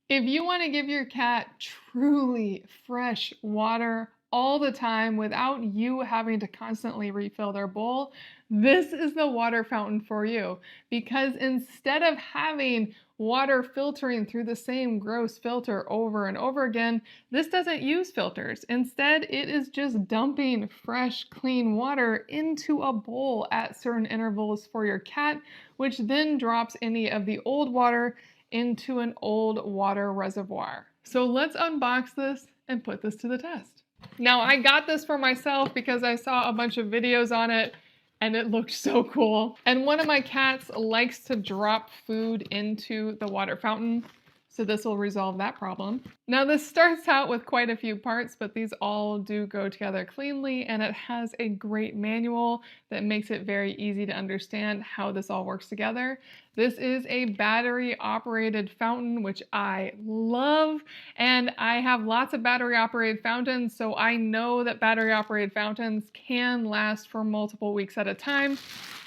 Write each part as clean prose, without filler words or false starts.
If you want to give your cat truly fresh water all the time without you having to constantly refill their bowl, this is the water fountain for you. Because instead of having water filtering through the same gross filter over and over again, this doesn't use filters. Instead, it is just dumping fresh, clean water into a bowl at certain intervals for your cat, which then drops any of the old water into an old water reservoir. So let's unbox this and put this to the test. Now, I got this for myself because I saw a bunch of videos on it and it looked so cool. And one of my cats likes to drop food into the water fountain, so this will resolve that problem. Now, this starts out with quite a few parts, but these all do go together cleanly, and it has a great manual that makes it very easy to understand how this all works together. This is a battery-operated fountain, which I love, and I have lots of battery-operated fountains, so I know that battery-operated fountains can last for multiple weeks at a time,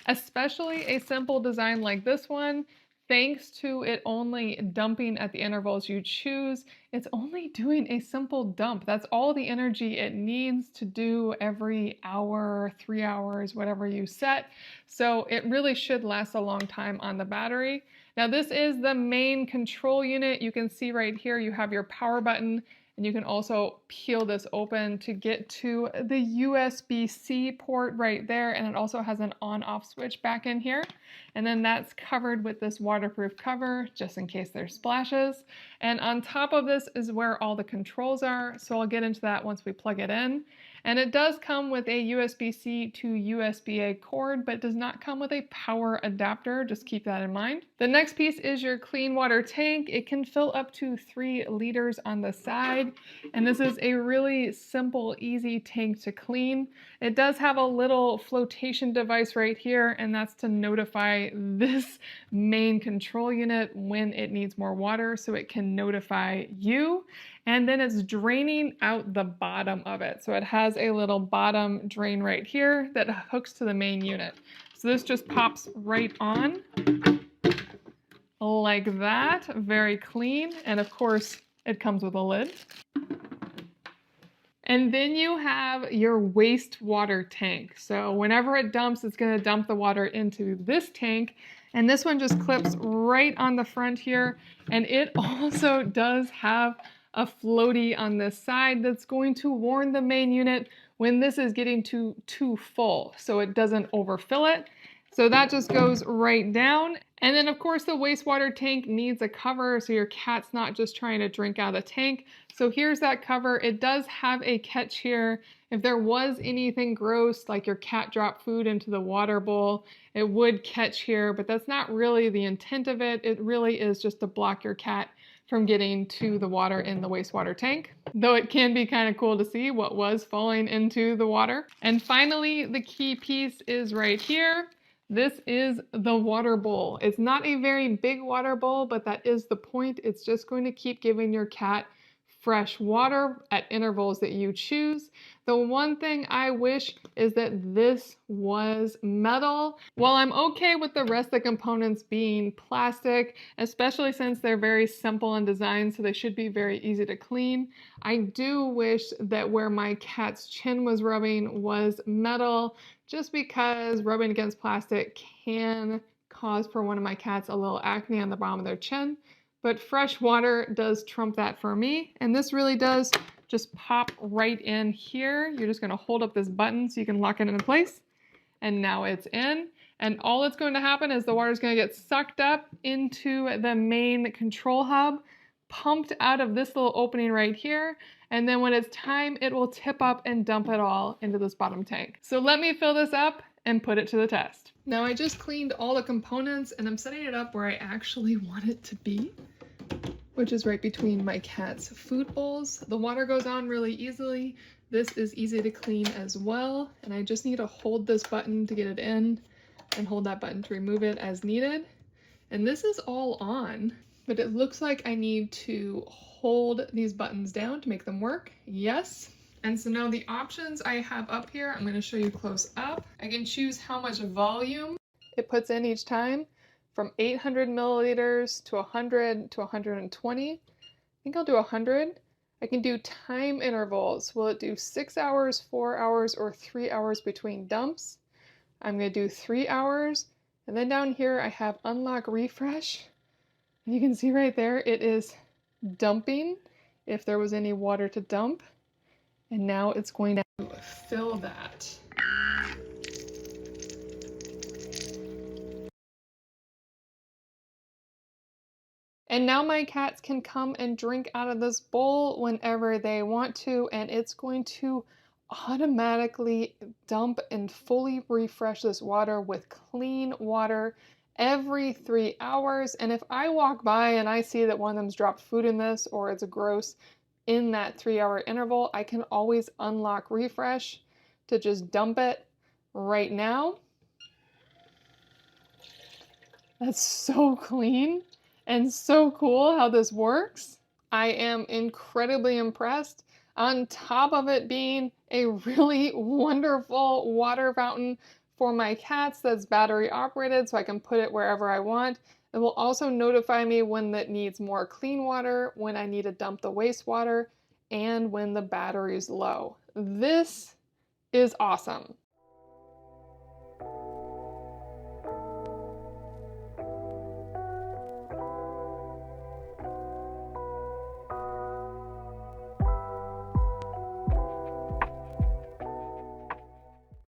especially a simple design like this one. Thanks to it only dumping at the intervals you choose, it's only doing a simple dump. That's all the energy it needs to do every hour, 3 hours, whatever you set. So it really should last a long time on the battery. Now this is the main control unit. You can see right here you have your power button, and you can also peel this open to get to the USB-C port right there, and it also has an on-off switch back in here. And then that's covered with this waterproof cover just in case there's splashes. And on top of this is where all the controls are, so I'll get into that once we plug it in. And it does come with a USB-C to USB-A cord, but it does not come with a power adapter. Just keep that in mind. The next piece is your clean water tank. It can fill up to 3 liters on the side, and this is a really simple, easy tank to clean. It does have a little flotation device right here, and that's to notify this main control unit when it needs more water, so it can notify you. And then it's draining out the bottom of it. So it has a little bottom drain right here that hooks to the main unit. So this just pops right on like that, very clean. And of course, it comes with a lid. And then you have your wastewater tank. So whenever it dumps, it's going to dump the water into this tank. And this one just clips right on the front here. And it also does have a floaty on this side that's going to warn the main unit when this is getting too full, so it doesn't overfill it. So that just goes right down. And then of course the wastewater tank needs a cover so your cat's not just trying to drink out of the tank. So here's that cover. It does have a catch here. If there was anything gross, like your cat dropped food into the water bowl, it would catch here, but that's not really the intent of it. It really is just to block your cat from getting to the water in the wastewater tank, though it can be kind of cool to see what was falling into the water. And finally, the key piece is right here. This is the water bowl. It's not a very big water bowl, but that is the point. It's just going to keep giving your cat fresh water at intervals that you choose. The one thing I wish is that this was metal. While I'm okay with the rest of the components being plastic, especially since they're very simple in design, so they should be very easy to clean, I do wish that where my cat's chin was rubbing was metal, just because rubbing against plastic can cause for one of my cats a little acne on the bottom of their chin. But fresh water does trump that for me. And this really does just pop right in here. You're just gonna hold up this button so you can lock it into place. And now it's in. And all that's going to happen is the water is gonna get sucked up into the main control hub, pumped out of this little opening right here. And then when it's time, it will tip up and dump it all into this bottom tank. So let me fill this up and put it to the test. Now I just cleaned all the components and I'm setting it up where I actually want it to be, which is right between my cat's food bowls. The water goes on really easily. This is easy to clean as well. And I just need to hold this button to get it in and hold that button to remove it as needed. And this is all on, but it looks like I need to hold these buttons down to make them work. Yes. And so now the options I have up here, I'm going to show you close up. I can choose how much volume it puts in each time, from 800 milliliters to 100 to 120. think I'll do 100. I can do time intervals. Will it do 6 hours, 4 hours, or 3 hours between dumps? I'm going to do 3 hours. And then down here I have unlock refresh. And you can see right there it is dumping if there was any water to dump. And now it's going to fill that. And now my cats can come and drink out of this bowl whenever they want to, and it's going to automatically dump and fully refresh this water with clean water every 3 hours. And if I walk by and I see that one of them's dropped food in this or it's gross in that 3 hour interval, I can always unlock refresh to just dump it right now. That's so clean and so cool how this works. I am incredibly impressed. On top of it being a really wonderful water fountain for my cats that's battery operated, so I can put it wherever I want. It will also notify me when it needs more clean water, when I need to dump the wastewater, and when the battery's low. This is awesome.